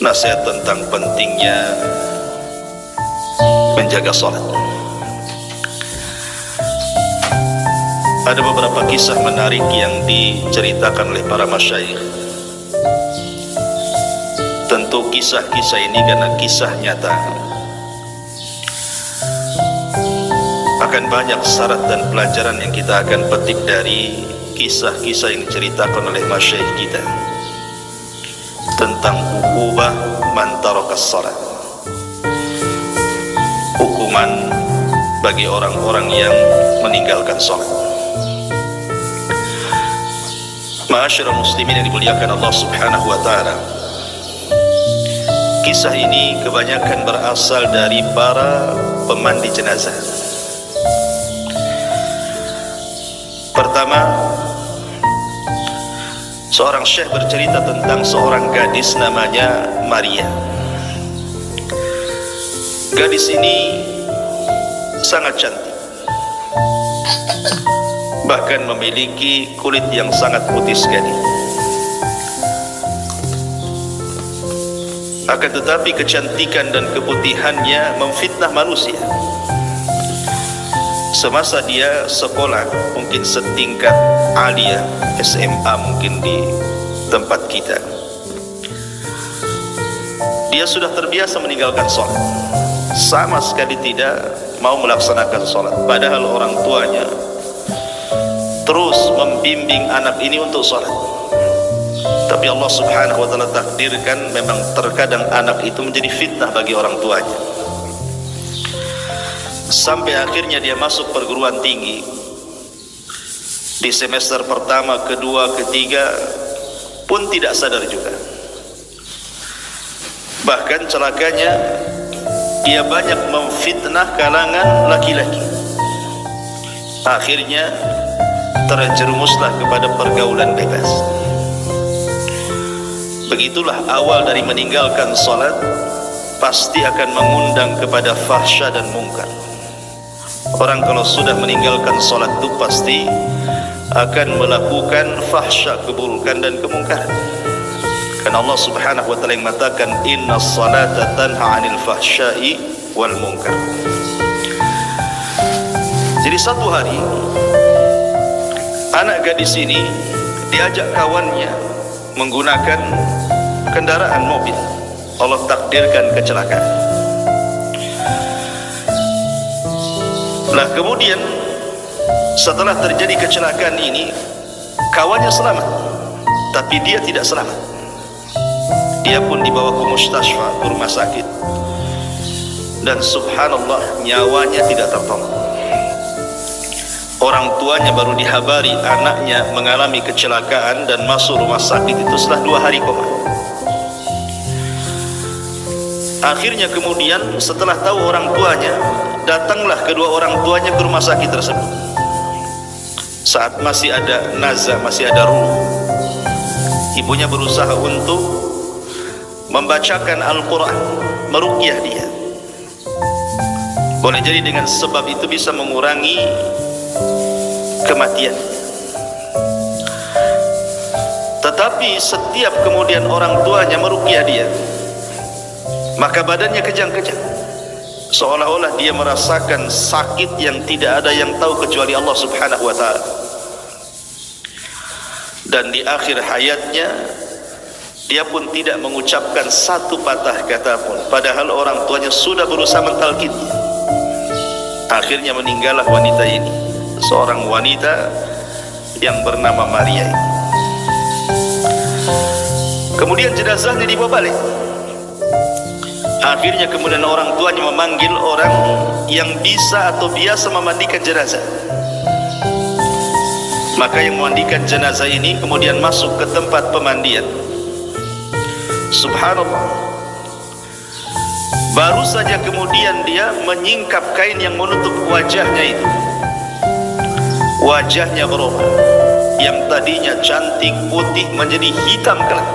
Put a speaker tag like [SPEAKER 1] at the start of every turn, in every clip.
[SPEAKER 1] nasihat tentang pentingnya menjaga salat. Ada beberapa kisah menarik yang diceritakan oleh para masyayikh. Tentu kisah-kisah ini karena kisah nyata. Akan banyak syarat dan pelajaran yang kita akan petik dari kisah-kisah yang diceritakan oleh masyayikh kita tentang uqubah man tarakas salat, hukuman bagi orang-orang yang meninggalkan salat. Ma'asyiral muslimin yang dimuliakan Allah Subhanahu wa taala, kisah ini kebanyakan berasal dari para pemandi jenazah. Pertama, seorang syekh bercerita tentang seorang gadis namanya Maria. Gadis ini sangat cantik, bahkan memiliki kulit yang sangat putih sekali. Akan tetapi kecantikan dan keputihannya memfitnah manusia. Semasa dia sekolah, mungkin setingkat aliyah SMA mungkin di tempat kita, dia sudah terbiasa meninggalkan sholat, sama sekali tidak mau melaksanakan sholat, padahal orang tuanya terus membimbing anak ini untuk sholat. Tapi Allah Subhanahu wa ta'ala takdirkan memang terkadang anak itu menjadi fitnah bagi orang tuanya. Sampai akhirnya dia masuk perguruan tinggi. Di semester pertama, kedua, ketiga pun tidak sadar juga. Bahkan celakanya dia banyak memfitnah kalangan laki-laki. Akhirnya terjerumuslah kepada pergaulan bebas. Begitulah awal dari meninggalkan salat, pasti akan mengundang kepada fahsya dan mungkar. Orang kalau sudah meninggalkan salat itu pasti akan melakukan fahsya, keburukan dan kemungkaran. Karena Allah Subhanahu wa taala yang mengatakan innas salata tanha 'anil fahsya'i wal munkar. Jadi satu hari anak gadis ini diajak kawannya menggunakan kendaraan mobil. Allah takdirkan kecelakaan. Nah, kemudian setelah terjadi kecelakaan ini, kawannya selamat, tapi dia tidak selamat. Dia pun dibawa ke mustasfa, ke rumah sakit, dan subhanallah nyawanya tidak tertolong. Orang tuanya baru dihabari anaknya mengalami kecelakaan dan masuk rumah sakit itu setelah 2 hari koma. Akhirnya kemudian setelah tahu orang tuanya, datanglah kedua orang tuanya ke rumah sakit tersebut. Saat masih ada nazah, masih ada ruh, ibunya berusaha untuk membacakan Al-Quran, meruqyah dia. Boleh jadi dengan sebab itu bisa mengurangi kematian. Tetapi setiap kemudian orang tuanya meruqyah dia, maka badannya kejang-kejang, seolah-olah dia merasakan sakit yang tidak ada yang tahu kecuali Allah Subhanahu wa ta'ala. Dan di akhir hayatnya dia pun tidak mengucapkan satu patah kata pun, padahal orang tuanya sudah berusaha mentalkinnya. Akhirnya meninggallah wanita ini, seorang wanita yang bernama Maria. Kemudian jenazahnya dibawa balik. Akhirnya kemudian orang tuanya memanggil orang yang bisa atau biasa memandikan jenazah. Maka yang memandikan jenazah ini kemudian masuk ke tempat pemandian. Subhanallah, baru saja kemudian dia menyingkap kain yang menutup wajahnya itu, wajahnya berubah, yang tadinya cantik putih menjadi hitam gelap,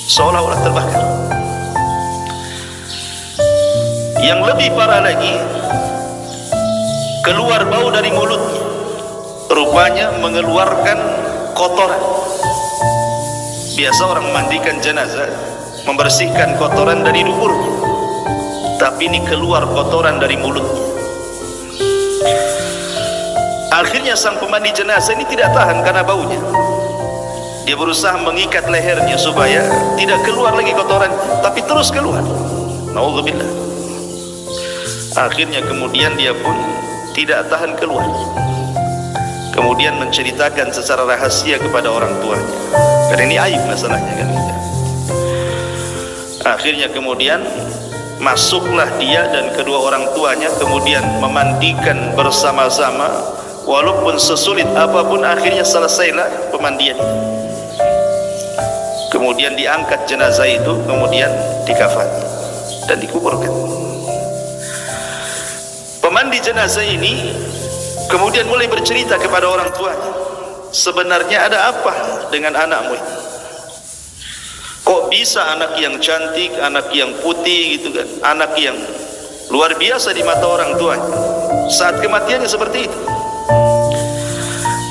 [SPEAKER 1] seolah-olah terbakar. Yang lebih parah lagi, keluar bau dari mulutnya, rupanya mengeluarkan kotoran. Biasa orang mandikan jenazah membersihkan kotoran dari duburnya, tapi ini keluar kotoran dari mulutnya. Akhirnya sang pemandi jenazah ini tidak tahan karena baunya. Dia berusaha mengikat lehernya supaya tidak keluar lagi kotoran, tapi terus keluar. Nauzubillah. Akhirnya kemudian dia pun tidak tahan keluar. Kemudian menceritakan secara rahasia kepada orang tuanya. Karena ini aib masalahnya kan. Akhirnya kemudian masuklah dia dan kedua orang tuanya, kemudian memandikan bersama-sama. Walaupun sesulit apapun, akhirnya selesailah pemandian. Kemudian diangkat jenazah itu, kemudian dikafani dan dikuburkan. Pemandi jenazah ini kemudian mulai bercerita kepada orang tuanya, sebenarnya ada apa dengan anakmu ini? Kok bisa anak yang cantik, anak yang putih gitu kan, anak yang luar biasa di mata orang tuanya, saat kematiannya seperti itu?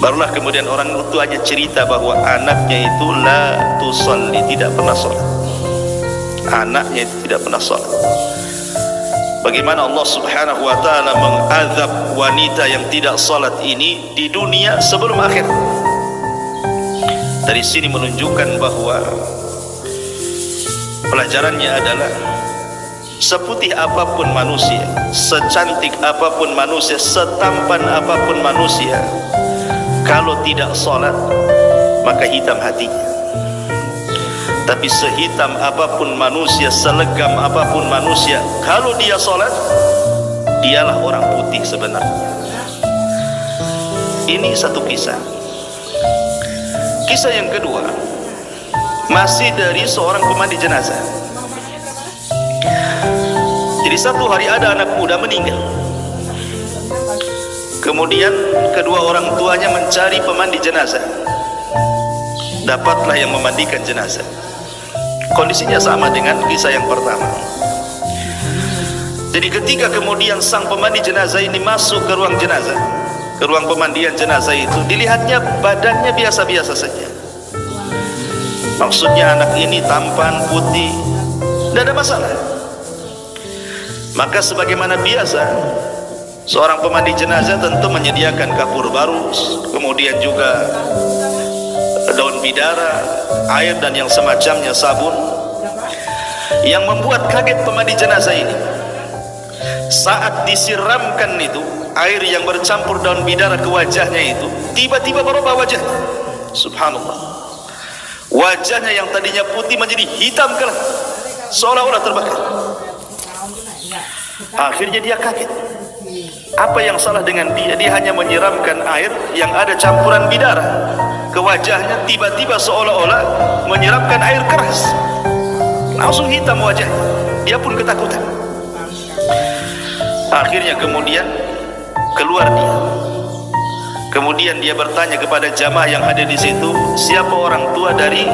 [SPEAKER 1] Barulah kemudian orang tuanya cerita bahwa anaknya itu la tusalli, tidak pernah sholat. Anaknya itu tidak pernah sholat. Bagaimana Allah subhanahu wa ta'ala mengazab wanita yang tidak sholat ini di dunia sebelum akhir. Dari sini menunjukkan bahwa pelajarannya adalah seputih apapun manusia, secantik apapun manusia, setampan apapun manusia, kalau tidak sholat maka hitam hatinya. Tapi sehitam apapun manusia, selegam apapun manusia, kalau dia sholat, dialah orang putih sebenarnya. Ini satu kisah. Kisah yang kedua masih dari seorang pemandi jenazah. Jadi satu hari ada anak muda meninggal. Kemudian kedua orang tuanya mencari pemandi jenazah. Dapatlah yang memandikan jenazah. Kondisinya sama dengan kisah yang pertama. Jadi ketika kemudian sang pemandi jenazah ini masuk ke ruang jenazah, ke ruang pemandian jenazah itu, dilihatnya badannya biasa-biasa saja. Maksudnya anak ini tampan, putih, tidak ada masalah. Maka sebagaimana biasa, seorang pemandi jenazah tentu menyediakan kapur baru, kemudian juga daun bidara, air dan yang semacamnya, sabun. Yang membuat kaget pemandi jenazah ini, saat disiramkan itu air yang bercampur daun bidara ke wajahnya itu, tiba-tiba berubah wajahnya. Subhanallah. Wajahnya yang tadinya putih menjadi hitam kelam, seolah-olah terbakar. Akhirnya dia kaget. Apa yang salah dengan dia? Dia hanya menyiramkan air yang ada campuran bidara ke wajahnya, tiba-tiba seolah-olah menyiramkan air keras, langsung hitam wajahnya. Dia pun ketakutan. Akhirnya kemudian keluar dia. Kemudian dia bertanya kepada jamaah yang hadir di situ, siapa orang tua dari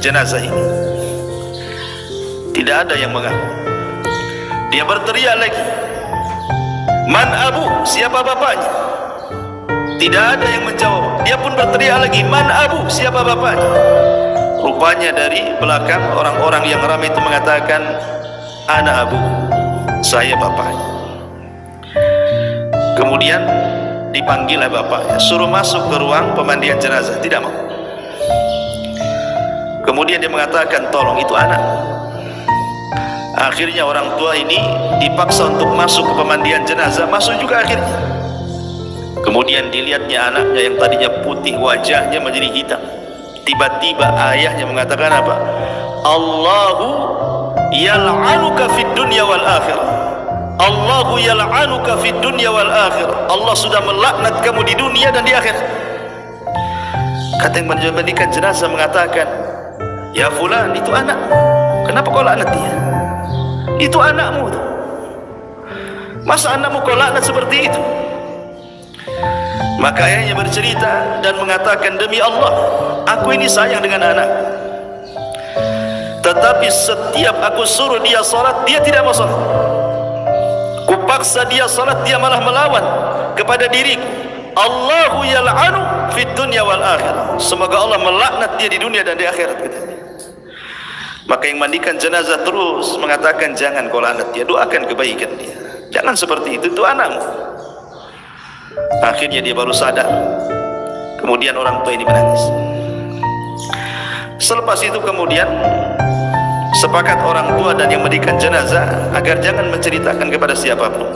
[SPEAKER 1] jenazah ini? Tidak ada yang mengaku. Dia berteriak lagi, man abu, siapa bapaknya? Tidak ada yang menjawab. Dia pun berteriak lagi, man abu, siapa bapaknya? Rupanya dari belakang orang-orang yang ramai itu mengatakan, ana abu, saya bapaknya. Kemudian dipanggillah bapaknya, suruh masuk ke ruang pemandian jenazah. Tidak mau. Kemudian dia mengatakan, tolong, itu anak. Akhirnya orang tua ini dipaksa untuk masuk ke pemandian jenazah, masuk juga akhirnya. Kemudian dilihatnya anaknya yang tadinya putih, wajahnya menjadi hitam. Tiba-tiba ayahnya mengatakan apa? Allahu yal'anuka fid dunya wal akhirah. Allahu yal'anuka fid dunya wal akhirah. Allah sudah melaknat kamu di dunia dan di akhirat. Kata yang memandikan jenazah mengatakan, ya fulan, itu anak. Kenapa kau laknat dia? Itu anakmu. Masa anakmu kau laknat seperti itu? Maka ayahnya bercerita dan mengatakan, demi Allah, aku ini sayang dengan anak. Tetapi setiap aku suruh dia salat, dia tidak mau salat. Kupaksa dia salat, dia malah melawan kepada diriku. Allahu yal'anu fid dunya wal akhirah. Semoga Allah melaknat dia di dunia dan di akhirat. Maka yang mandikan jenazah terus mengatakan, jangan kau laknat dia, doakan kebaikan dia, jangan seperti itu anakmu. Akhirnya dia baru sadar. Kemudian orang tua ini menangis. Selepas itu kemudian sepakat orang tua dan yang mandikan jenazah agar jangan menceritakan kepada siapapun.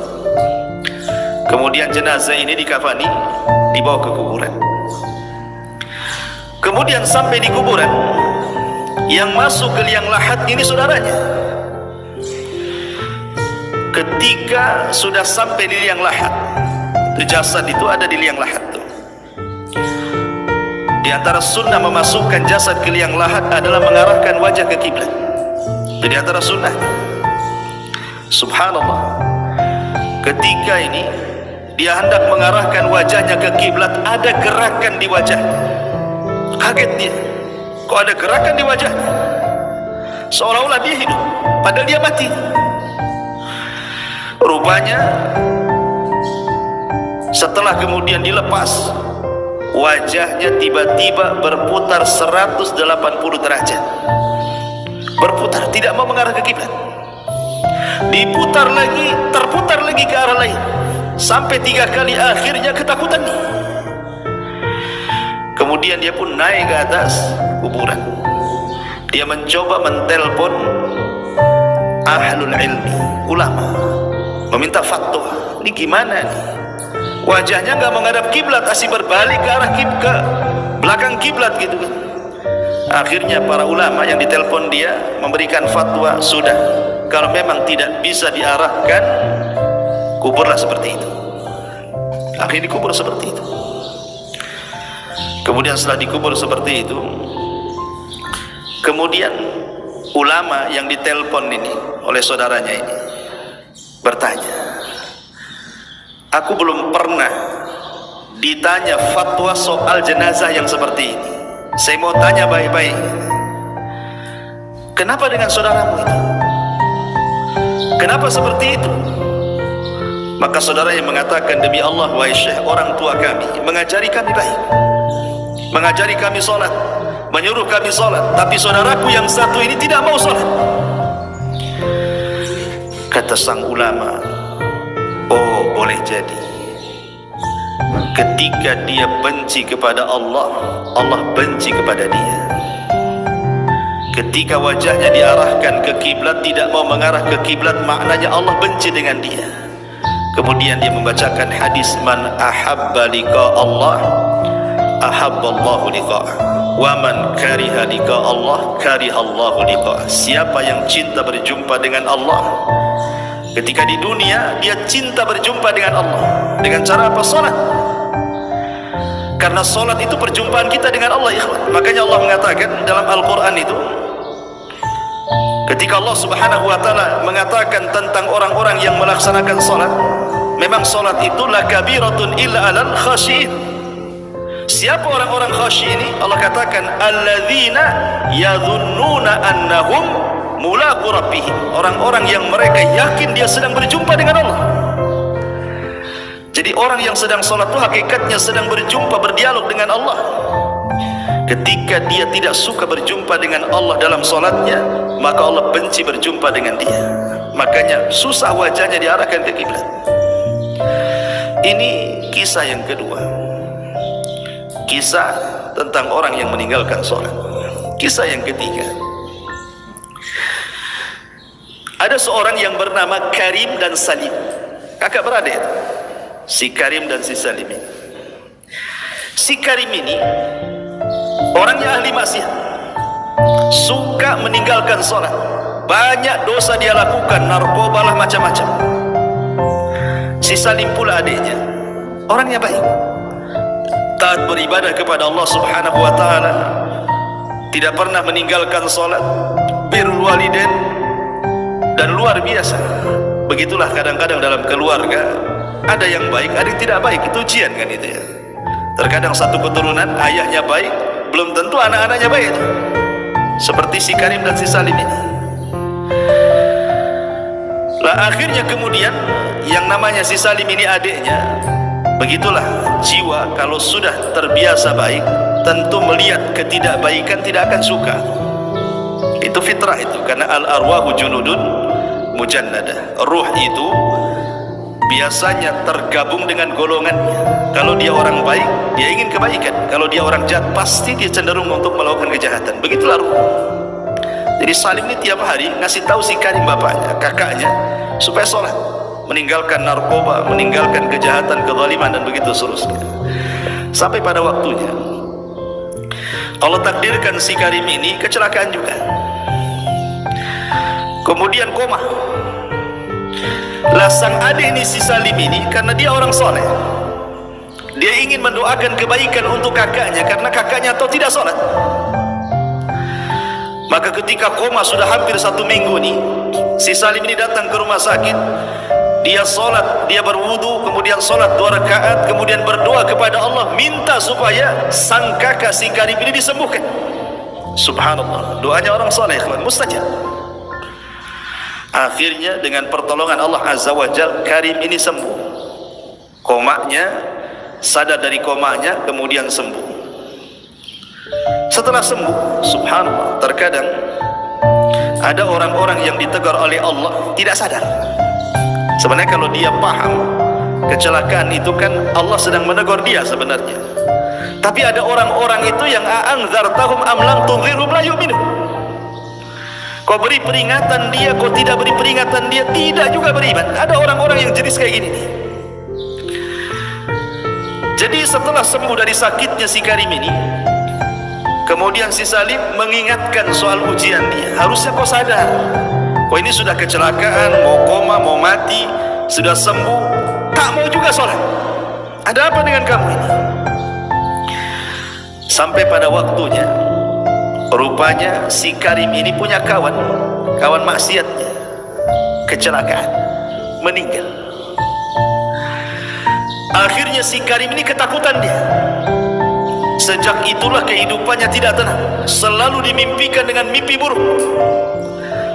[SPEAKER 1] Kemudian jenazah ini dikafani, dibawa ke kuburan. Kemudian sampai di kuburan, yang masuk ke liang lahat ini saudaranya. Ketika sudah sampai di liang lahat, itu jasad itu ada di liang lahat tuh. Di antara sunnah memasukkan jasad ke liang lahat adalah mengarahkan wajah ke kiblat. Jadi antara sunnah. Subhanallah. Ketika ini dia hendak mengarahkan wajahnya ke kiblat, ada gerakan di wajahnya. Kaget dia, kok ada gerakan di wajahnya? Seolah-olah dia hidup, padahal dia mati. Rupanya setelah kemudian dilepas, wajahnya tiba-tiba berputar 180 derajat. Berputar, tidak mau mengarah ke kiblat. Diputar lagi, terputar lagi ke arah lain. Sampai 3 kali, akhirnya ketakutan. Kemudian dia pun naik ke atas kuburan. Dia mencoba mentelpon ahlul ilmi, ulama, meminta fatwa. Ini gimana nih? Wajahnya nggak menghadap kiblat, asih berbalik ke arah ke belakang kiblat gitu kan. Akhirnya para ulama yang ditelepon dia memberikan fatwa, sudah, kalau memang tidak bisa diarahkan, kuburlah seperti itu. Akhirnya dikubur seperti itu. Kemudian setelah dikubur seperti itu, kemudian ulama yang ditelepon ini oleh saudaranya ini bertanya, aku belum pernah ditanya fatwa soal jenazah yang seperti ini. Saya mau tanya baik-baik, kenapa dengan saudaramu itu? Kenapa seperti itu? Maka saudaranya mengatakan, demi Allah wahai Syekh, orang tua kami mengajari kami baik, mengajari kami sholat, menyuruh kami sholat, tapi saudaraku yang satu ini tidak mau sholat. Kata sang ulama, oh boleh jadi ketika dia benci kepada Allah, Allah benci kepada dia. Ketika wajahnya diarahkan ke kiblat, tidak mau mengarah ke kiblat, maknanya Allah benci dengan dia. Kemudian dia membacakan hadis, man ahabba liqa Allah ahabballahu liqa'ah, wa man kariha liqa Allah karihallahu liqa'ah. Siapa yang cinta berjumpa dengan Allah, ketika di dunia dia cinta berjumpa dengan Allah. Dengan cara apa? Salat. Karena salat itu perjumpaan kita dengan Allah, ikhwan. Makanya Allah mengatakan dalam Al-Quran itu, ketika Allah subhanahu wa ta'ala mengatakan tentang orang-orang yang melaksanakan salat, memang salat itu lakabiratun illa alal khashiin. Siapa orang-orang khasyi ini? Allah katakan, alladzina yadhunnuna annahum mulaqu rabbihim. Orang-orang yang mereka yakin dia sedang berjumpa dengan Allah. Jadi orang yang sedang salat itu hakikatnya sedang berjumpa, berdialog dengan Allah. Ketika dia tidak suka berjumpa dengan Allah dalam salatnya, maka Allah benci berjumpa dengan dia. Makanya susah wajahnya diarahkan ke kiblat. Ini kisah yang kedua, kisah tentang orang yang meninggalkan sholat. Kisah yang ketiga, ada seorang yang bernama Karim dan Salim, kakak beradik itu, si Karim dan si Salim ini. Si Karim ini orangnya ahli maksiat, suka meninggalkan sholat, banyak dosa dia lakukan, narkoba lah, macam-macam. Si Salim pula adiknya, orangnya baik, taat beribadah kepada Allah subhanahu wa ta'ala, tidak pernah meninggalkan sholat, birrul walidain, dan luar biasa. Begitulah kadang-kadang dalam keluarga, ada yang baik, ada yang tidak baik. Itu ujian kan itu ya. Terkadang satu keturunan ayahnya baik, belum tentu anak-anaknya baik. Seperti si Karim dan si Salim ini. Lah akhirnya kemudian yang namanya si Salim ini adiknya, begitulah jiwa kalau sudah terbiasa baik, tentu melihat ketidakbaikan tidak akan suka. Itu fitrah itu, karena al-arwahu junudun mujannadah. Ruh itu biasanya tergabung dengan golongannya. Kalau dia orang baik, dia ingin kebaikan. Kalau dia orang jahat, pasti dia cenderung untuk melakukan kejahatan. Begitulah ruh. Jadi Salim ini tiap hari ngasih tahu si Karim, bapaknya, kakaknya, supaya sholat, meninggalkan narkoba, meninggalkan kejahatan, kezaliman, dan begitu seterusnya. Sampai pada waktunya Allah takdirkan si Karim ini kecelakaan juga, kemudian koma. Lah sang adik ini, si Salim ini, karena dia orang soleh, dia ingin mendoakan kebaikan untuk kakaknya, karena kakaknya atau tidak sholat. Maka ketika koma sudah hampir 1 minggu nih, si Salim ini datang ke rumah sakit. Dia sholat, dia berwudu, kemudian sholat 2 rakaat, kemudian berdoa kepada Allah, minta supaya sang kakak si Karim ini disembuhkan. Subhanallah, doanya orang soleh, mustajab. Akhirnya dengan pertolongan Allah Azza wa Jal, Karim ini sembuh. Komanya, sadar dari komanya, kemudian sembuh. Setelah sembuh, subhanallah, terkadang ada orang-orang yang ditegur oleh Allah tidak sadar. Sebenarnya kalau dia paham kecelakaan itu kan Allah sedang menegur dia sebenarnya. Tapi ada orang-orang itu yang a'anzartahum am lam tunzirhum la yu'minun. Kau beri peringatan dia, kau tidak beri peringatan dia, tidak juga beriman. Ada orang-orang yang jenis kayak gini nih. Jadi setelah sembuh dari sakitnya si Karim ini, kemudian si Salim mengingatkan soal ujian dia. Harusnya kau sadar, kau ini sudah kecelakaan, mau koma, mau mati, sudah sembuh, tak mau juga sholat. Ada apa dengan kamu ini? Sampai pada waktunya, rupanya si Karim ini punya kawan maksiatnya, kecelakaan, meninggal. Akhirnya si Karim ini ketakutan dia. Sejak itulah kehidupannya tidak tenang, selalu dimimpikan dengan mimpi buruk.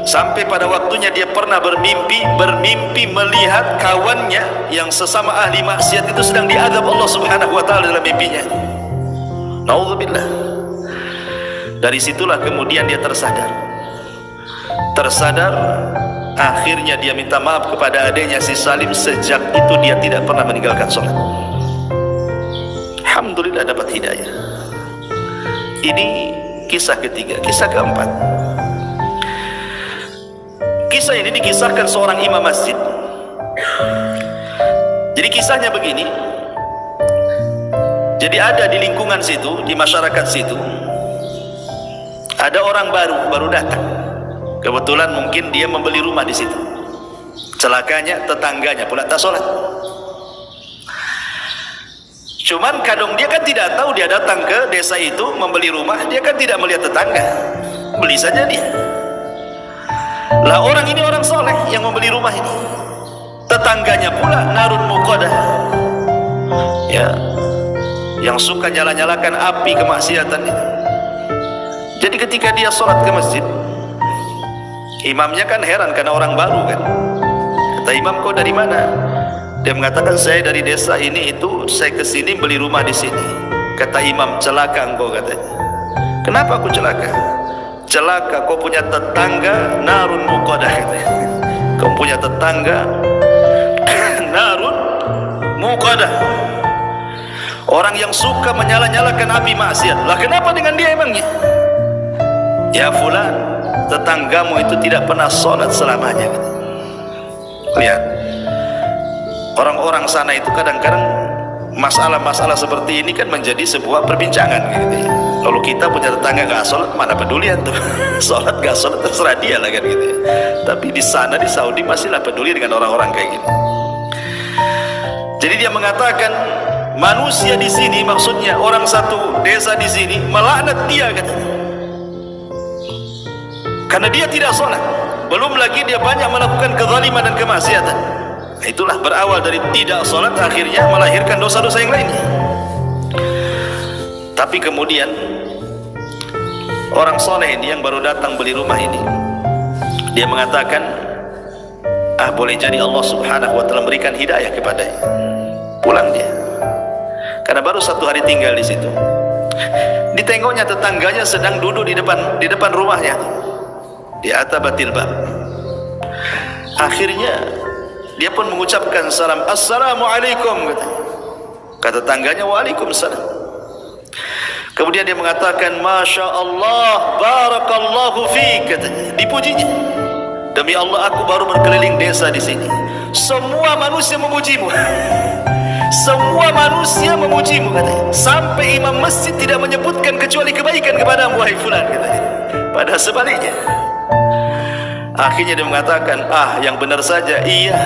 [SPEAKER 1] Sampai pada waktunya dia pernah bermimpi melihat kawannya yang sesama ahli maksiat itu sedang diazab Allah Subhanahu wa taala dalam mimpinya. Nauzubillah. Dari situlah kemudian dia tersadar. Akhirnya dia minta maaf kepada adiknya si Salim. Sejak itu dia tidak pernah meninggalkan sholat. Alhamdulillah dapat hidayah. Ini kisah ketiga. Kisah keempat, kisah ini dikisahkan seorang imam masjid. Jadi kisahnya begini. Jadi ada di lingkungan situ, di masyarakat situ, ada orang baru datang. Kebetulan mungkin dia membeli rumah di situ. Celakanya tetangganya pula tak sholat. Cuman kadang dia kan tidak tahu, dia datang ke desa itu membeli rumah, dia kan tidak melihat tetangga, beli saja dia. Lah orang ini orang soleh yang membeli rumah ini, tetangganya pula narun muqadah, ya, yang suka nyala-nyalakan api kemaksiatan itu. Jadi ketika dia sholat ke masjid, imamnya kan heran karena orang baru kan. Kata imam, kau dari mana? Dia mengatakan, saya dari desa ini itu, saya ke sini beli rumah di sini. Kata imam, celaka engkau katanya. Kenapa aku celaka? Celaka, kau punya tetangga narun muqadah katanya. Kau punya tetangga narun muqadah, orang yang suka menyala-nyalakan api maksiat. Lah kenapa dengan dia emangnya? Ya fulan, tetanggamu itu tidak pernah sholat selamanya. Lihat, orang-orang sana itu kadang-kadang masalah-masalah seperti ini kan menjadi sebuah perbincangan gitu ya. Kalau kita punya tetangga gak sholat, mana pedulian tuh. Sholat gak sholat terserah dia lah kan gitu ya. Tapi di sana di Saudi masihlah peduli dengan orang-orang kayak gini. Jadi dia mengatakan, manusia di sini, maksudnya orang satu desa di sini, melaknat dia katanya. Karena dia tidak sholat. Belum lagi dia banyak melakukan kezaliman dan kemaksiatan. Itulah berawal dari tidak sholat, akhirnya melahirkan dosa-dosa yang lainnya. Tapi kemudian orang soleh ini yang baru datang beli rumah ini, dia mengatakan, boleh jadi Allah Subhanahu wa taala memberikan hidayah kepadanya. Pulang dia, karena baru 1 hari tinggal di situ. Ditengoknya tetangganya sedang duduk di depan rumahnya. di atabatil bab. Akhirnya dia pun mengucapkan salam, assalamualaikum, kata tangganya, waalaikumsalam. Kemudian dia mengatakan, masya Allah, barakallahu fiik, katanya, dipujinya. Demi Allah, aku baru berkeliling desa di sini, semua manusia memujimu. Semua manusia memujimu, katanya. Sampai imam masjid tidak menyebutkan kecuali kebaikan kepadamu, wahai fulan, katanya. Padahal sebaliknya. Akhirnya dia mengatakan, yang benar saja, iya,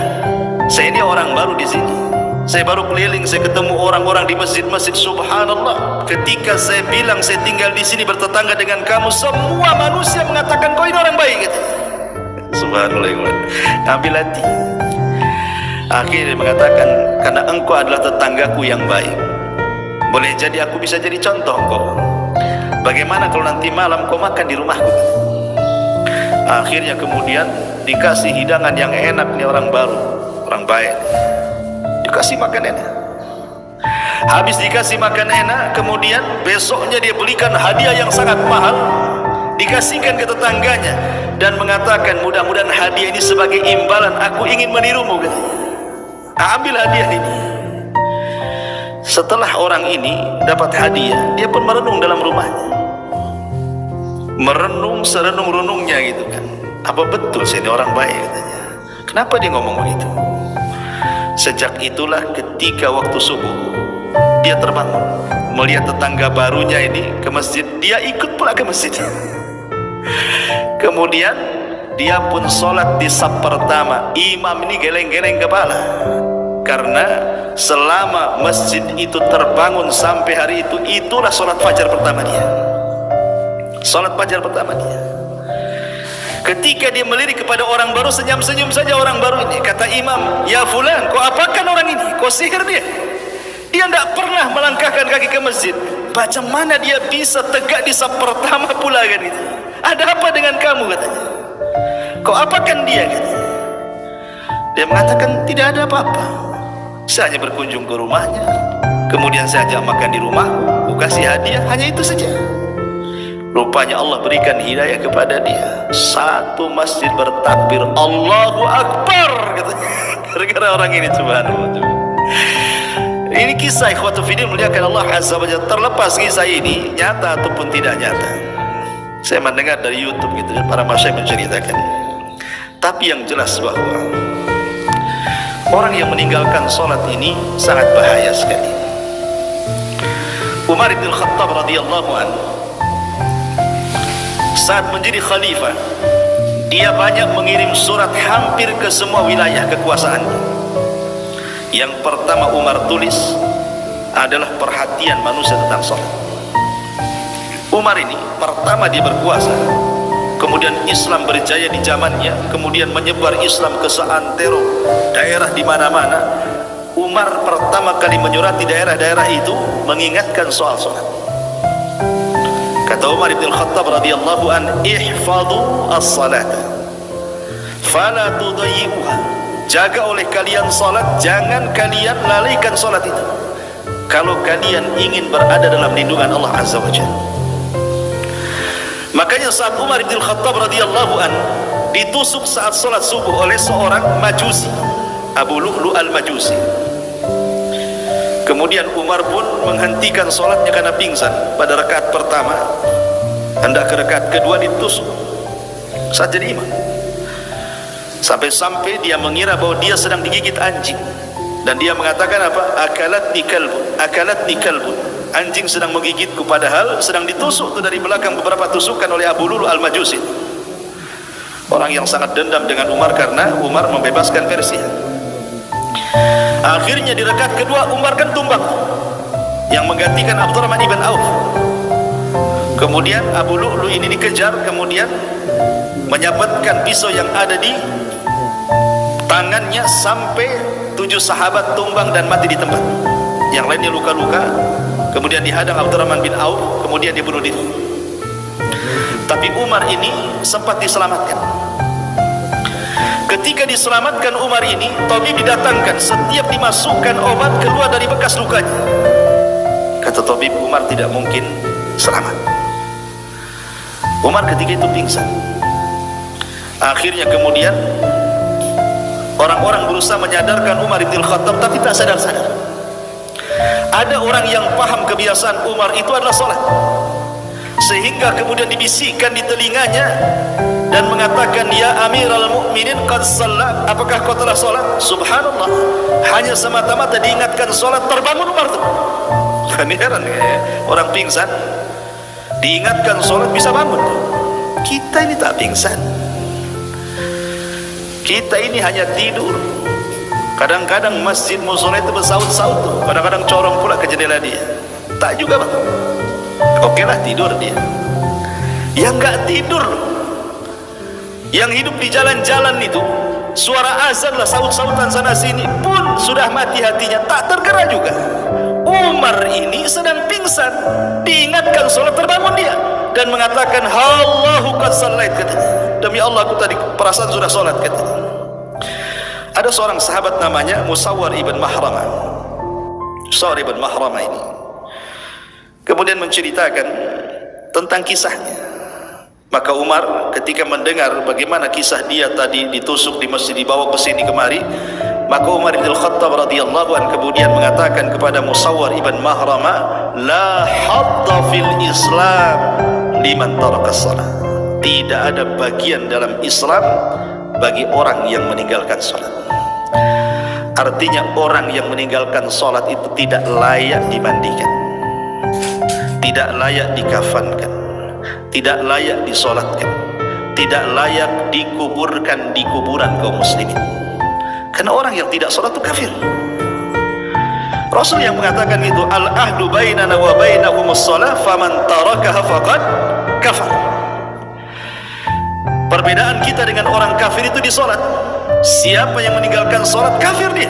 [SPEAKER 1] saya ini orang baru di sini. Saya baru keliling, saya ketemu orang-orang di masjid-masjid, subhanallah. Ketika saya bilang saya tinggal di sini bertetangga dengan kamu, semua manusia mengatakan kau ini orang baik, katanya. Subhanallah. Ambil hati. Akhirnya dia mengatakan, karena engkau adalah tetanggaku yang baik, boleh jadi aku bisa jadi contoh engkau. Bagaimana kalau nanti malam kau makan di rumahku? Akhirnya kemudian dikasih hidangan yang enak nih orang baru, orang baik, dikasih makan enak. Habis dikasih makan enak, kemudian besoknya dia belikan hadiah yang sangat mahal, dikasihkan ke tetangganya, dan mengatakan, mudah-mudahan hadiah ini sebagai imbalan aku ingin menirumu, katanya. Ambil hadiah ini. Setelah orang ini dapat hadiah, dia pun merenung dalam rumahnya, merenung serenung-renungnya gitu kan. Apa betul saya ini orang baik, katanya. Kenapa dia ngomong begitu? Sejak itulah ketika waktu subuh dia terbangun, melihat tetangga barunya ini ke masjid, dia ikut pula ke masjid. Kemudian dia pun sholat di saf pertama. Imam ini geleng-geleng kepala, karena selama masjid itu terbangun sampai hari itu, itulah sholat fajar pertama dia. Sholat fajar pertama dia. Ketika dia melirik kepada orang baru, senyum-senyum saja orang baru ini. Kata imam, ya fulan, kau apakan orang ini? Kau sihir dia? Dia tidak pernah melangkahkan kaki ke masjid. Macam mana dia bisa tegak di saf pertama pula, kan itu? Ada apa dengan kamu, katanya? Kau apakan dia, katanya? Dia mengatakan, tidak ada apa-apa, saya hanya berkunjung ke rumahnya, kemudian saya ajak makan di rumah, aku kasih hadiah, hanya itu saja. Rupanya Allah berikan hidayah kepada dia. Satu masjid bertakbir, Allahu Akbar, katanya, gara-gara orang ini. Subhanallah. Ini kisah ikhwatu fiddin muliakan Allah Azza wa Jalla. Terlepas kisah ini nyata ataupun tidak nyata, saya mendengar dari YouTube gitu, para masyayikh menceritakan. Tapi yang jelas bahwa orang yang meninggalkan sholat ini sangat bahaya sekali. Umar bin Khattab radhiyallahu anhu saat menjadi khalifah, dia banyak mengirim surat hampir ke semua wilayah kekuasaannya. Yang pertama Umar tulis adalah perhatian manusia tentang sholat. Umar ini pertama dia berkuasa, kemudian Islam berjaya di zamannya, kemudian menyebar Islam ke seantero daerah di mana-mana. Umar pertama kali menyurati daerah-daerah itu mengingatkan soal sholat. Kata Umar bin Khattab radhiyallahu an, ihfadhu as-salata fala tudayyi'uha. Jaga oleh kalian salat, jangan kalian lalaikan salat itu, kalau kalian ingin berada dalam lindungan Allah Azza wa Jalla. Makanya saat Umar bin Khattab radhiyallahu an ditusuk saat salat subuh oleh seorang majusi, Abu Lu'lu' al-Majusi. Kemudian Umar pun menghentikan salatnya karena pingsan pada rakaat pertama, hendak ke rakaat kedua ditusuk saat jadi imam. Sampai-sampai dia mengira bahwa dia sedang digigit anjing, dan dia mengatakan apa? Akalatni kalbun, anjing sedang menggigitku, padahal sedang ditusuk itu dari belakang beberapa tusukan oleh Abu Lu'lu' al-Majusi, orang yang sangat dendam dengan Umar karena Umar membebaskan Persia. Akhirnya di rakaat kedua Umar kan tumbang yang menggantikan Abdurrahman ibn Auf. Kemudian Abu Lu'lu' ini dikejar, kemudian menyabetkan pisau yang ada di tangannya sampai 7 sahabat tumbang dan mati di tempat. Yang lainnya luka-luka. Kemudian dihadang Abdurrahman bin Auf, kemudian dia bunuh diri. Tapi Umar ini sempat diselamatkan. Ketika diselamatkan Umar ini, tabib didatangkan, setiap dimasukkan obat keluar dari bekas lukanya. Kata tabib, Umar tidak mungkin selamat. Umar ketika itu pingsan. Akhirnya kemudian orang-orang berusaha menyadarkan Umar bin Khattab, tapi tak sadar-sadar. Ada orang yang paham kebiasaan Umar itu adalah salat, sehingga kemudian dibisikkan di telinganya dan mengatakan, ya Amirul Mukminin, qad shalla, apakah kau telah salat? Subhanallah, hanya semata-mata diingatkan salat, terbangun Umar tuh. Kan heran ya, orang pingsan diingatkan salat bisa bangun. Kita ini tak pingsan, kita ini hanya tidur. Kadang-kadang masjid musola itu bersaut-saut tuh, kadang-kadang corong pula ke jendela dia. Tak juga bang, oke lah tidur dia. Yang enggak tidur, yang hidup di jalan-jalan itu, suara azan lah, saut-sautan sana sini pun sudah mati hatinya, tak tergerak juga. Umar ini sedang pingsan, diingatkan sholat, terbangun dia dan mengatakan, Allahu qad shallait, katanya, demi Allah aku tadi perasaan sudah sholat, katanya. Ada seorang sahabat namanya Musawwar ibn Mahramah. Musawwar ibn Mahramah ini kemudian menceritakan tentang kisahnya. Maka Umar ketika mendengar bagaimana kisah dia tadi ditusuk di masjid, dibawa ke sini kemari, maka Umar bin Khattab radhiyallahu anhu kemudian mengatakan kepada Musawwar ibn Mahramah, la hadda fil Islam liman taraka shalah. Tidak ada bagian dalam Islam bagi orang yang meninggalkan salat. Artinya orang yang meninggalkan salat itu tidak layak dimandikan, tidak layak dikafankan, tidak layak disolatkan, tidak layak dikuburkan di kuburan kaum muslimin. Karena orang yang tidak salat itu kafir. Rasul yang mengatakan itu, al-ahdu bainana wa bainahumus shalah faman tarakaha faqad kafar. Perbedaan kita dengan orang kafir itu di salat. Siapa yang meninggalkan salat, kafir dia.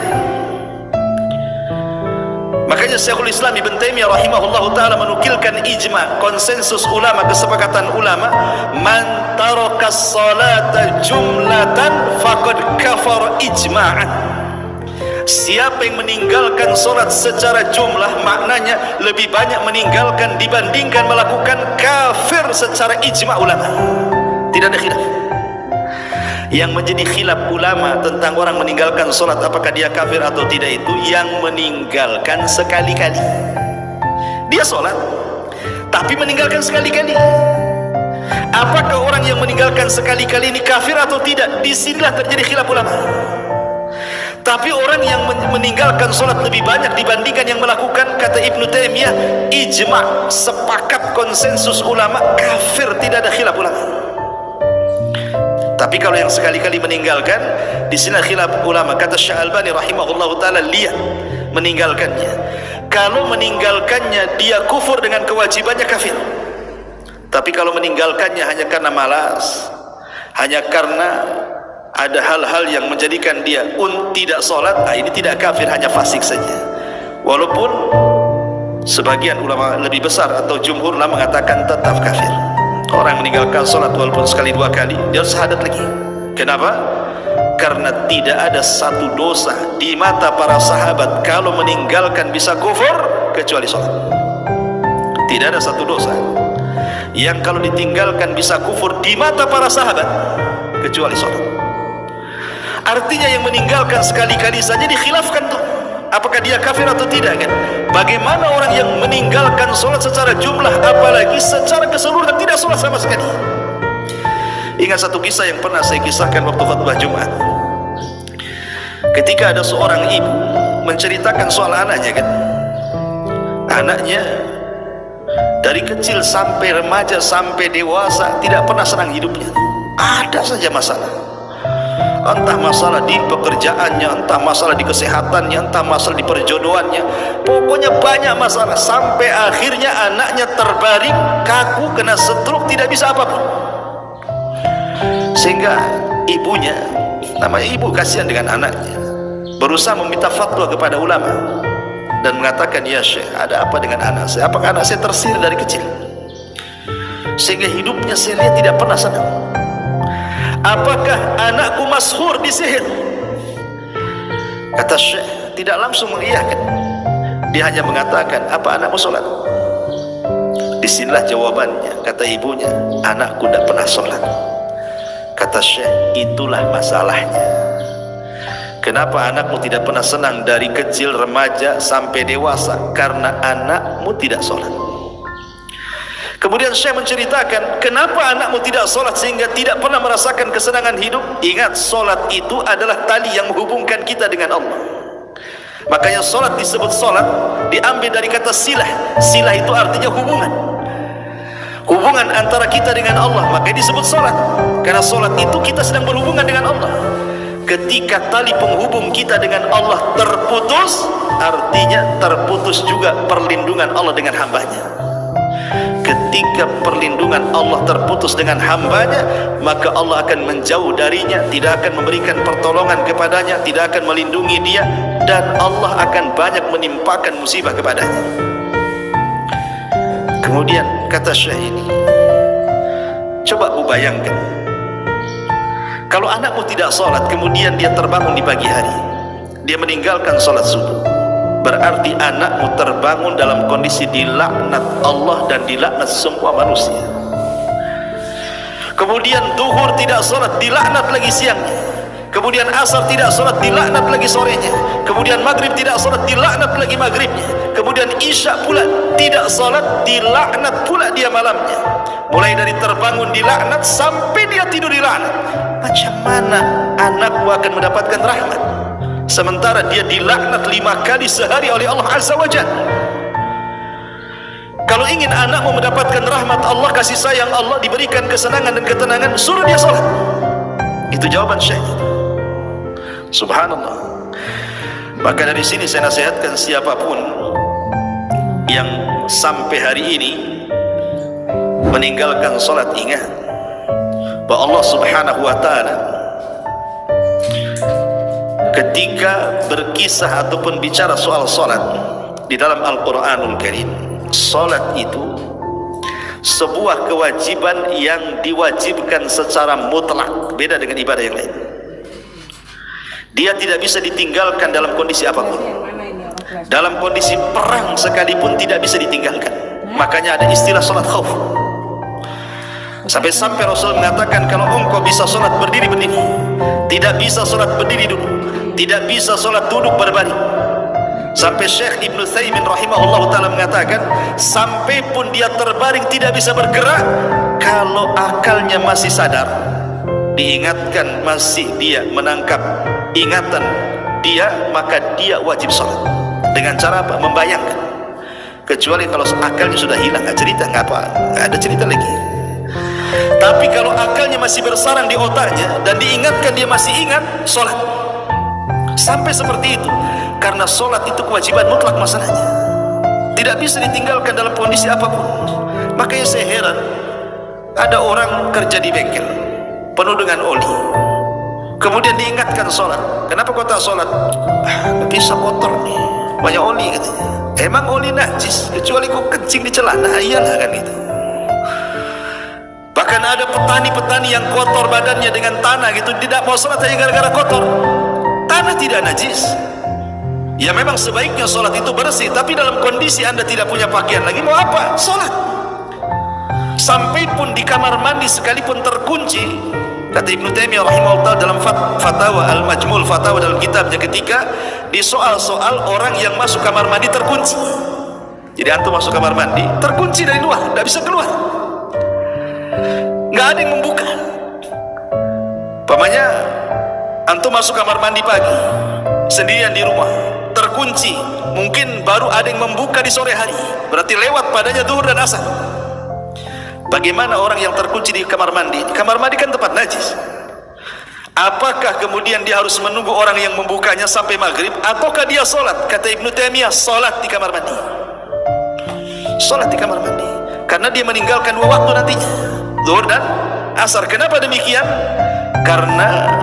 [SPEAKER 1] Makanya Syekhul Islam Ibn Taimiyah rahimahullahu ta'ala menukilkan ijma, konsensus ulama, kesepakatan ulama, man taraka salata jumlatan faqad kafar ijma'an. Siapa yang meninggalkan salat secara jumlah, maknanya lebih banyak meninggalkan dibandingkan melakukan, kafir secara ijma' ulama. Tidak ada khilaf. Yang menjadi khilaf ulama tentang orang meninggalkan sholat apakah dia kafir atau tidak itu yang meninggalkan sekali-kali. Dia sholat tapi meninggalkan sekali-kali. Apakah orang yang meninggalkan sekali-kali ini kafir atau tidak? Disinilah terjadi khilaf ulama. Tapi orang yang meninggalkan sholat lebih banyak dibandingkan yang melakukan, kata Ibnu Taimiyah, ijma', sepakat konsensus ulama, kafir, tidak ada khilaf ulama. Tapi kalau yang sekali-kali meninggalkan, di sini khilaf ulama. Kata Syekh Albani rahimahullahu taala, lihat meninggalkannya. Kalau meninggalkannya dia kufur dengan kewajibannya, kafir. Tapi kalau meninggalkannya hanya karena malas, hanya karena ada hal-hal yang menjadikan dia tidak sholat, ini tidak kafir, hanya fasik saja. Walaupun sebagian ulama lebih besar atau jumhur ulama mengatakan tetap kafir. Orang meninggalkan sholat walaupun sekali dua kali, dia harus syahadat lagi. Kenapa? Karena tidak ada satu dosa di mata para sahabat kalau meninggalkan bisa kufur kecuali sholat. Tidak ada satu dosa yang kalau ditinggalkan bisa kufur di mata para sahabat kecuali sholat. Artinya yang meninggalkan sekali-kali saja dikhilafkan tuh, apakah dia kafir atau tidak, kan? Bagaimana orang yang meninggalkan sholat secara jumlah, apalagi secara keseluruhan tidak sholat sama sekali? Ingat satu kisah yang pernah saya kisahkan waktu khutbah Jumat. Ketika ada seorang ibu menceritakan soal anaknya, kan? Anaknya dari kecil sampai remaja sampai dewasa tidak pernah senang hidupnya. Ada saja masalah. Entah masalah di pekerjaannya, entah masalah di kesehatannya, entah masalah di perjodohannya, pokoknya banyak masalah. Sampai akhirnya anaknya terbaring kaku, kena stroke, tidak bisa apapun. Sehingga ibunya, namanya ibu kasihan dengan anaknya, berusaha meminta fatwa kepada ulama dan mengatakan, ya Syekh, ada apa dengan anak saya? Apakah anak saya tersihir dari kecil sehingga hidupnya saya lihat tidak pernah senang? Apakah anakku mashur disihir? Kata Syekh tidak langsung mengiyakan, dia hanya mengatakan, apa anakmu sholat? Disinilah jawabannya, kata ibunya, anakku tidak pernah sholat Kata Syekh, itulah masalahnya. Kenapa anakmu tidak pernah senang dari kecil, remaja sampai dewasa? Karena anakmu tidak sholat. Kemudian Syekh menceritakan, kenapa anakmu tidak sholat sehingga tidak pernah merasakan kesenangan hidup? Ingat, sholat itu adalah tali yang menghubungkan kita dengan Allah. Makanya sholat disebut sholat, diambil dari kata silah. Silah itu artinya hubungan. Hubungan antara kita dengan Allah, makanya disebut sholat. Karena sholat itu kita sedang berhubungan dengan Allah. Ketika tali penghubung kita dengan Allah terputus, artinya terputus juga perlindungan Allah dengan hambanya. Ketika perlindungan Allah terputus dengan hambanya, maka Allah akan menjauh darinya, tidak akan memberikan pertolongan kepadanya, tidak akan melindungi dia, dan Allah akan banyak menimpakan musibah kepadanya. Kemudian kata Syekh ini, coba bayangkan, kalau anakmu tidak sholat, kemudian dia terbangun di pagi hari, dia meninggalkan sholat subuh, berarti anakmu terbangun dalam kondisi dilaknat Allah dan dilaknat semua manusia. Kemudian duhur tidak sholat, dilaknat lagi siangnya. Kemudian asar tidak sholat, dilaknat lagi sorenya. Kemudian maghrib tidak sholat, dilaknat lagi maghribnya. Kemudian isya pula tidak sholat, dilaknat pula dia malamnya. Mulai dari terbangun dilaknat sampai dia tidur dilaknat. Macam mana anakmu akan mendapatkan rahmat sementara dia dilaknat 5 kali sehari oleh Allah Azza wa Jalla? Kalau ingin anakmu mendapatkan rahmat Allah, kasih sayang Allah, diberikan kesenangan dan ketenangan, suruh dia sholat. Itu jawaban Syekh. Subhanallah. Maka dari sini saya nasihatkan siapapun yang sampai hari ini meninggalkan sholat, ingat bahwa Allah Subhanahu wa ta'ala ketika berkisah ataupun bicara soal sholat di dalam Al-Quranul Karim, sholat itu sebuah kewajiban yang diwajibkan secara mutlak, beda dengan ibadah yang lain. Dia tidak bisa ditinggalkan dalam kondisi apapun. Dalam kondisi perang sekalipun tidak bisa ditinggalkan. Makanya ada istilah sholat khauf. Sampai-sampai Rasul mengatakan, kalau engkau bisa sholat berdiri, tidak bisa sholat berdiri duduk, tidak bisa sholat duduk berbaring. Sampai Syekh Ibn Utsaimin rahimahullah ta'ala mengatakan, sampai pun dia terbaring tidak bisa bergerak, kalau akalnya masih sadar, diingatkan masih dia menangkap ingatan dia, maka dia wajib sholat. Dengan cara apa? Membayangkan. Kecuali kalau akalnya sudah hilang, nggak cerita, nggak ada cerita lagi. Tapi kalau akalnya masih bersarang di otaknya dan diingatkan dia masih ingat, sholat. Sampai seperti itu. Karena sholat itu kewajiban mutlak masalahnya, tidak bisa ditinggalkan dalam kondisi apapun. Makanya saya heran, ada orang kerja di bengkel penuh dengan oli, kemudian diingatkan sholat. Kenapa kau tak sholat? Nggak bisa, kotor nih, banyak oli katanya. Emang oli najis kecuali kau kencing di celana? Iyalah kan gitu. Bahkan ada petani-petani yang kotor badannya dengan tanah gitu, tidak mau sholat hanya gara-gara kotor. Tanah tidak najis. Ya memang sebaiknya sholat itu bersih, tapi dalam kondisi anda tidak punya pakaian lagi, mau apa? Sholat. Sampai pun di kamar mandi sekalipun terkunci, kata Ibnu Taimiyah rahimahullah dalam Fatawa Al-Majmul, Fatawa dalam kitabnya, ketika di soal-soal orang yang masuk kamar mandi terkunci. Jadi antum masuk kamar mandi terkunci dari luar, tidak bisa keluar, nggak ada yang membuka. Pamannya antum masuk kamar mandi pagi sendirian di rumah, terkunci, mungkin baru ada yang membuka di sore hari, berarti lewat padanya zuhur dan asar. Bagaimana orang yang terkunci di kamar mandi? Di kamar mandi kan tempat najis. Apakah kemudian dia harus menunggu orang yang membukanya sampai maghrib, ataukah dia sholat? Kata Ibnu Taimiyah, sholat di kamar mandi. Sholat di kamar mandi, karena dia meninggalkan 2 waktu nantinya, zuhur dan asar. Kenapa demikian? Karena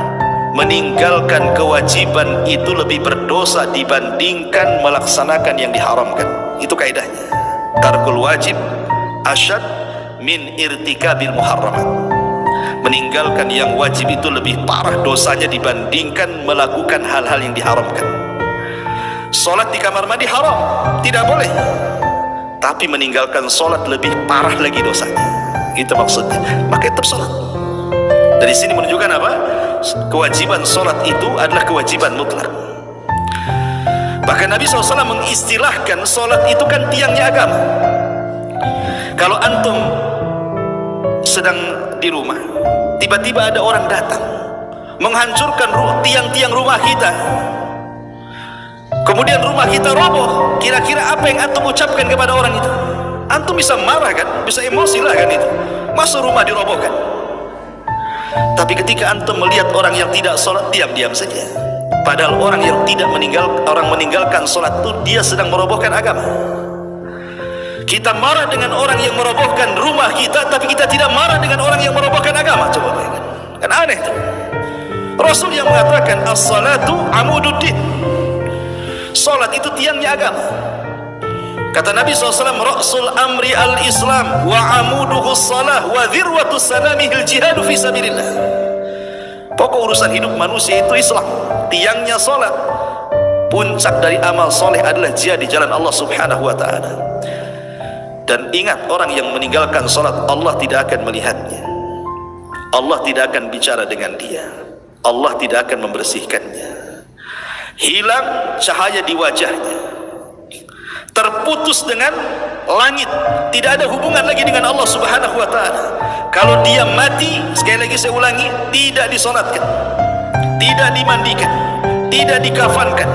[SPEAKER 1] meninggalkan kewajiban itu lebih berdosa dibandingkan melaksanakan yang diharamkan. Itu kaidahnya. Tarkul wajib asyad min irtikabil muharramat. Meninggalkan yang wajib itu lebih parah dosanya dibandingkan melakukan hal-hal yang diharamkan. Sholat di kamar mandi haram, tidak boleh. Tapi meninggalkan sholat lebih parah lagi dosanya. Itu maksudnya. Maka tetap sholat. Dari sini menunjukkan apa? Kewajiban solat itu adalah kewajiban mutlak. Bahkan Nabi SAW mengistilahkan solat itu kan tiangnya agama. Kalau antum sedang di rumah, tiba-tiba ada orang datang menghancurkan tiang-tiang rumah kita, kemudian rumah kita roboh, kira-kira apa yang antum ucapkan kepada orang itu? Antum bisa marah kan? Bisa emosi lah kan itu? Masa rumah dirobohkan? Tapi ketika antum melihat orang yang tidak sholat, diam-diam saja. Padahal orang yang meninggalkan sholat itu dia sedang merobohkan agama. Kita marah dengan orang yang merobohkan rumah kita, tapi kita tidak marah dengan orang yang merobohkan agama. Coba bayangkan, kan aneh tuh. Rasul yang mengatakan as-salatu amududdin, salat itu tiangnya agama. Kata Nabi SAW, ra'sul amri al-islam wa amuduhu salah wa dhirwatu sanamihil jihadu fi sabilillah. Pokok urusan hidup manusia itu Islam, tiangnya salat. Puncak dari amal soleh adalah jihad di jalan Allah Subhanahu wa ta'ala. Dan ingat, orang yang meninggalkan salat, Allah tidak akan melihatnya, Allah tidak akan bicara dengan dia, Allah tidak akan membersihkannya. Hilang cahaya di wajahnya, terputus dengan langit, tidak ada hubungan lagi dengan Allah Subhanahu wa ta'ala. Kalau dia mati, sekali lagi saya ulangi, tidak disolatkan, tidak dimandikan, tidak dikafankan,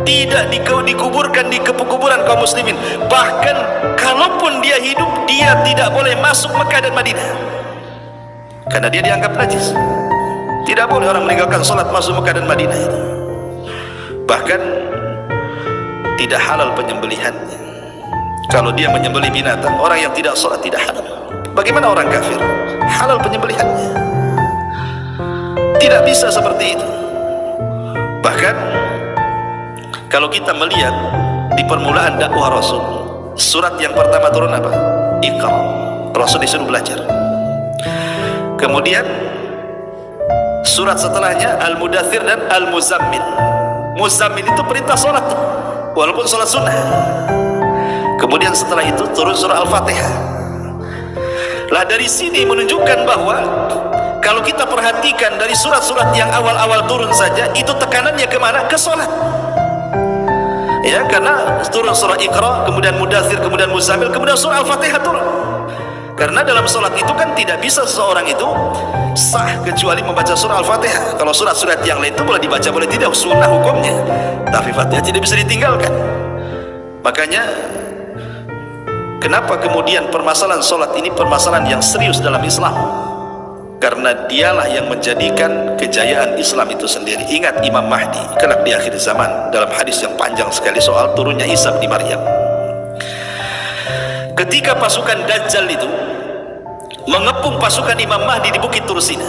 [SPEAKER 1] tidak dikuburkan di kuburan kaum muslimin. Bahkan kalaupun dia hidup, dia tidak boleh masuk Mekah dan Madinah karena dia dianggap najis. Tidak boleh orang meninggalkan salat masuk Mekah dan Madinah itu. Bahkan tidak halal penyembelihannya. Kalau dia menyembelih binatang, orang yang tidak salat tidak halal. Bagaimana orang kafir? Halal penyembelihannya. Tidak bisa seperti itu. Bahkan kalau kita melihat di permulaan dakwah Rasul, surat yang pertama turun apa? Iqra. Rasul disuruh belajar. Kemudian surat setelahnya Al-Mudaththir dan Al-Muzammil. Muzammil itu perintah salat, walaupun salat sunnah. Kemudian setelah itu turun surah Al-Fatihah. Lah dari sini menunjukkan bahwa kalau kita perhatikan dari surat-surat yang awal-awal turun saja, itu tekanannya kemana? Ke salat. Ya, karena turun surah Iqra, kemudian Mudaththir, kemudian Muzammil, kemudian surah Al-Fatihah turun. Karena dalam salat itu kan tidak bisa seseorang itu sah kecuali membaca surah Al-Fatihah. Kalau surat-surat yang lain itu boleh dibaca, boleh tidak, sunnah hukumnya. Tapi Fatihah tidak bisa ditinggalkan. Makanya kenapa kemudian permasalahan salat ini permasalahan yang serius dalam Islam? Karena dialah yang menjadikan kejayaan Islam itu sendiri. Ingat Imam Mahdi kelak di akhir zaman, dalam hadis yang panjang sekali soal turunnya Isa bin Maryam. Ketika pasukan Dajjal itu mengepung pasukan Imam Mahdi di Bukit Tursina,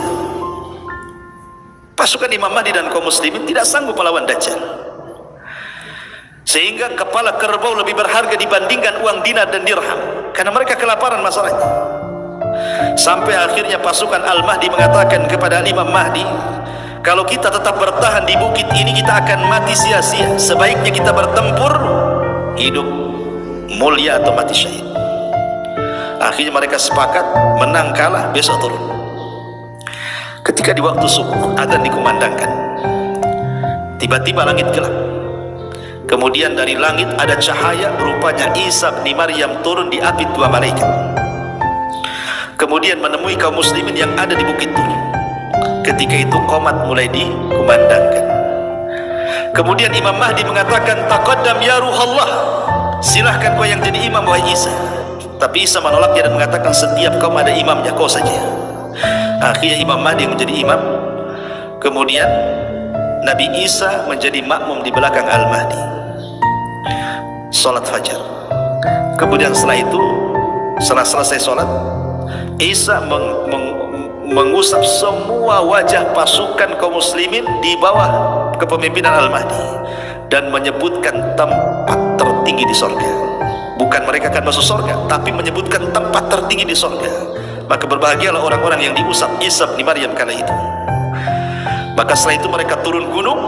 [SPEAKER 1] pasukan Imam Mahdi dan kaum muslimin tidak sanggup melawan Dajjal, sehingga kepala kerbau lebih berharga dibandingkan uang dinar dan dirham, karena mereka kelaparan masalahnya. Sampai akhirnya pasukan Al-Mahdi mengatakan kepada Imam Mahdi, kalau kita tetap bertahan di bukit ini kita akan mati sia-sia, sebaiknya kita bertempur hidup mulia atau mati syahid. Akhirnya mereka sepakat, menang kalah besok turun. Ketika di waktu subuh adzan dikumandangkan, tiba-tiba langit gelap. Kemudian dari langit ada cahaya, rupanya Isa bin Maryam turun di api dua malaikat. Kemudian menemui kaum muslimin yang ada di Bukit Tur. Ketika itu qomat mulai dikumandangkan. Kemudian Imam Mahdi mengatakan, taqaddam ya ruhallah, silahkan kau yang jadi imam wahai Isa. Tapi Isa menolaknya dan mengatakan, setiap kaum ada imamnya, kau saja. Akhirnya Imam Mahdi yang menjadi imam. Kemudian Nabi Isa menjadi makmum di belakang Al-Mahdi, salat fajar. Kemudian setelah itu, setelah selesai salat, Isa mengusap semua wajah pasukan kaum muslimin di bawah kepemimpinan Al-Mahdi dan menyebutkan tempat tertinggi di sorga. Bukan mereka akan masuk sorga, tapi menyebutkan tempat tertinggi di sorga. Maka berbahagialah orang-orang yang diusap Isa bin Maryam kala itu. Maka setelah itu mereka turun gunung,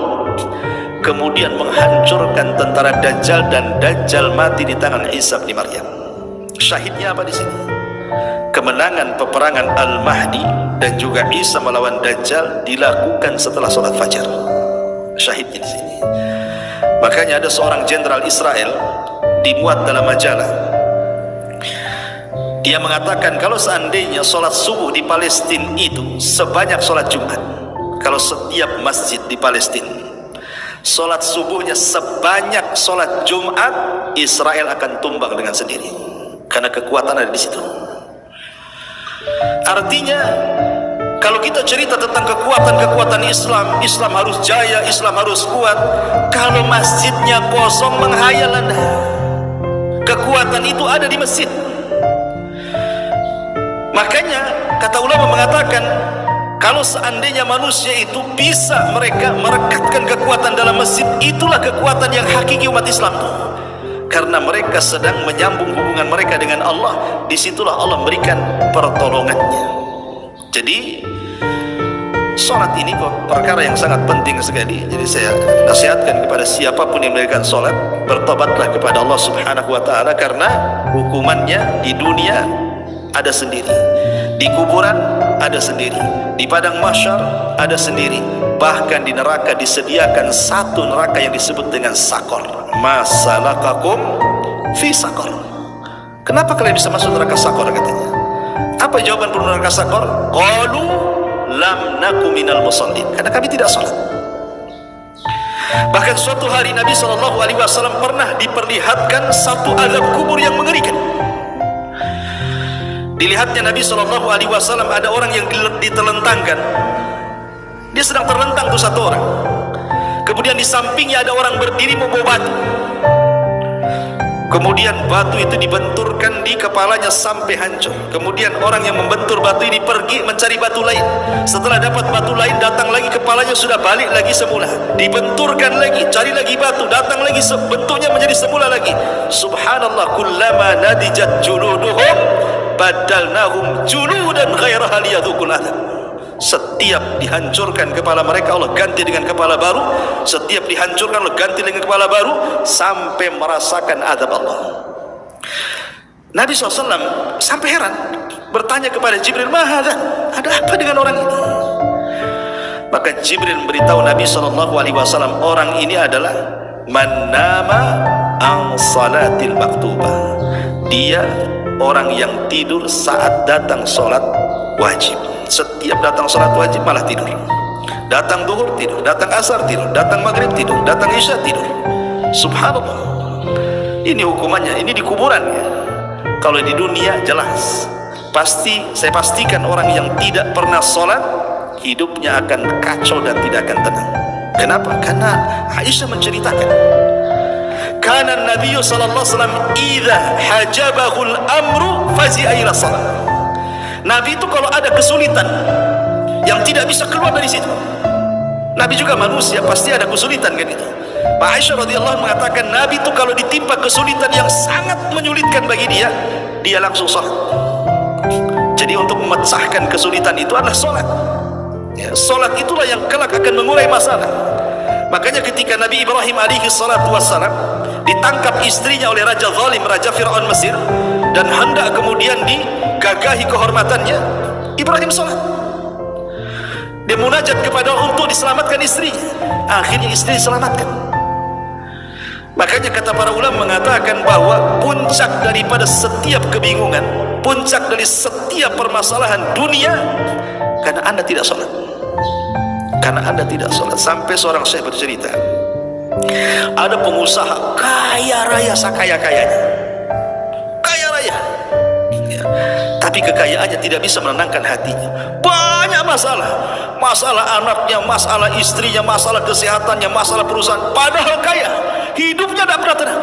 [SPEAKER 1] kemudian menghancurkan tentara Dajjal, dan Dajjal mati di tangan Isa bin Maryam. Syahidnya apa di sini? Kemenangan peperangan Al-Mahdi dan juga Isa melawan Dajjal dilakukan setelah sholat fajar. Syahidnya di sini. Makanya ada seorang jenderal Israel dimuat dalam majalah. Dia mengatakan kalau seandainya sholat subuh di Palestina itu sebanyak sholat Jumat, kalau setiap masjid di Palestina sholat subuhnya sebanyak sholat Jumat, Israel akan tumbang dengan sendiri, karena kekuatan ada di situ. Artinya kalau kita cerita tentang kekuatan Islam, Islam harus jaya, Islam harus kuat. Kalau masjidnya kosong, menghayal Anda. Kekuatan itu ada di masjid. Makanya kata ulama mengatakan, kalau seandainya manusia itu bisa mereka merekatkan kekuatan dalam masjid, itulah kekuatan yang hakiki umat Islam. Karena mereka sedang menyambung hubungan mereka dengan Allah, disitulah Allah berikan pertolongannya. Jadi sholat ini perkara yang sangat penting sekali. Jadi saya nasihatkan kepada siapapun yang melakukan sholat, bertobatlah kepada Allah Subhanahu wa ta'ala, karena hukumannya di dunia ada sendiri, di kuburan ada sendiri, di padang mahsyar ada sendiri, bahkan di neraka disediakan satu neraka yang disebut dengan sakor. Masalakakum fi sakor. Kenapa kalian bisa masuk neraka sakor katanya? Apa jawaban penduduk neraka sakor? Qalu lam naku minal musallin, karena kami tidak sholat. Bahkan suatu hari Nabi SAW pernah diperlihatkan satu azab kubur yang mengerikan. Dilihatnya Nabi SAW ada orang yang ditelentangkan. Dia sedang terlentang tuh satu orang. Kemudian di sampingnya ada orang berdiri membawa batu. Kemudian batu itu dibenturkan di kepalanya sampai hancur. Kemudian orang yang membentur batu ini pergi mencari batu lain. Setelah dapat batu lain, datang lagi, kepalanya sudah balik lagi semula. Dibenturkan lagi, cari lagi batu, datang lagi, bentuknya menjadi semula lagi. Subhanallah, kullama nadijat juluduhum badalnahum juludan ghairaha liyadzuqul adzab. Setiap dihancurkan kepala mereka, Allah ganti dengan kepala baru. Setiap dihancurkan, Allah ganti dengan kepala baru, sampai merasakan azab Allah. Nabi SAW sampai heran, bertanya kepada Jibril, "Mahadha?" Ada apa dengan orang ini? Maka Jibril memberitahu Nabi SAW, orang ini adalah man nama an salatil maktubah. Dia orang yang tidur saat datang sholat wajib. Setiap datang sholat wajib malah tidur. Datang duhur tidur, datang asar tidur, datang maghrib tidur, datang isya tidur. Subhanallah. Ini hukumannya, ini di kuburan ya. Kalau di dunia jelas, pasti saya pastikan orang yang tidak pernah sholat hidupnya akan kacau dan tidak akan tenang. Kenapa? Karena Aisyah menceritakan, karena Nabi sallallahu alaihi wasallam idza hajabahul amru fazi'a ila shalah. Nabi itu kalau ada kesulitan yang tidak bisa keluar dari situ, Nabi juga manusia, pasti ada kesulitan kan itu. Pak Aisyah radhiyallahu mengatakan, Nabi itu kalau ditimpa kesulitan yang sangat menyulitkan bagi dia langsung sholat. Jadi untuk memecahkan kesulitan itu adalah sholat ya, sholat itulah yang kelak akan mengurai masalah. Makanya ketika Nabi Ibrahim alaihi salatu wassalam ditangkap istrinya oleh Raja Zalim, Raja Fir'aun Mesir, dan hendak kemudian digagahi kehormatannya, Ibrahim sholat. Dia munajat kepada Allah untuk diselamatkan istrinya. Akhirnya istri diselamatkan. Makanya kata para ulama mengatakan bahwa puncak daripada setiap kebingungan, puncak dari setiap permasalahan dunia, karena Anda tidak sholat. Karena Anda tidak sholat. Sampai seorang syekh bercerita, ada pengusaha kaya raya sakaya-kayanya, kaya raya ya, tapi kekayaannya tidak bisa menenangkan hatinya. Banyak masalah, masalah anaknya, masalah istrinya, masalah kesehatannya, masalah perusahaan. Padahal kaya, hidupnya tidak pernah tenang.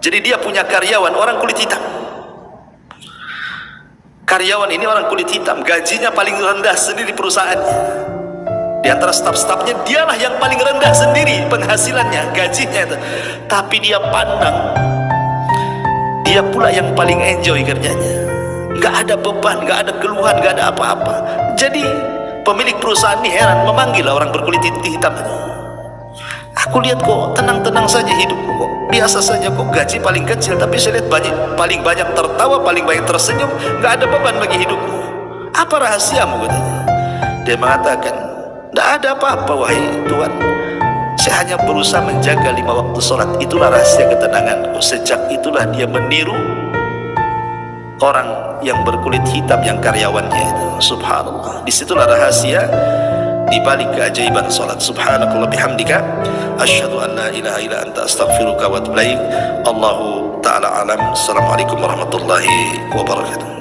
[SPEAKER 1] Jadi dia punya karyawan orang kulit hitam. Karyawan ini orang kulit hitam, gajinya paling rendah sendiri di perusahaannya. Di antara staf-stafnya dialah yang paling rendah sendiri penghasilannya, gajinya itu. Tapi dia pandang, dia pula yang paling enjoy kerjanya. Gak ada beban, gak ada keluhan, gak ada apa-apa. Jadi pemilik perusahaan ini heran, memanggil orang berkulit hitam itu. Aku lihat kok tenang-tenang saja hidupku, kok biasa saja, kok gaji paling kecil, tapi saya lihat paling banyak tertawa, paling banyak tersenyum, gak ada beban bagi hidupmu. Apa rahasiamu? Katanya. Dia mengatakan, tidak ada apa-apa wahai Tuhan, saya hanya berusaha menjaga 5 waktu sholat. Itulah rahasia ketenanganku. Sejak itulah dia meniru orang yang berkulit hitam yang karyawannya itu. Subhanallah. Disitulah rahasia di balik keajaiban sholat. Subhanakallah bihamdika asyhadu an la ilaha illa anta astaghfiruka wa atubu ilaik. Allahu ta'ala alam. Assalamualaikum warahmatullahi wabarakatuh.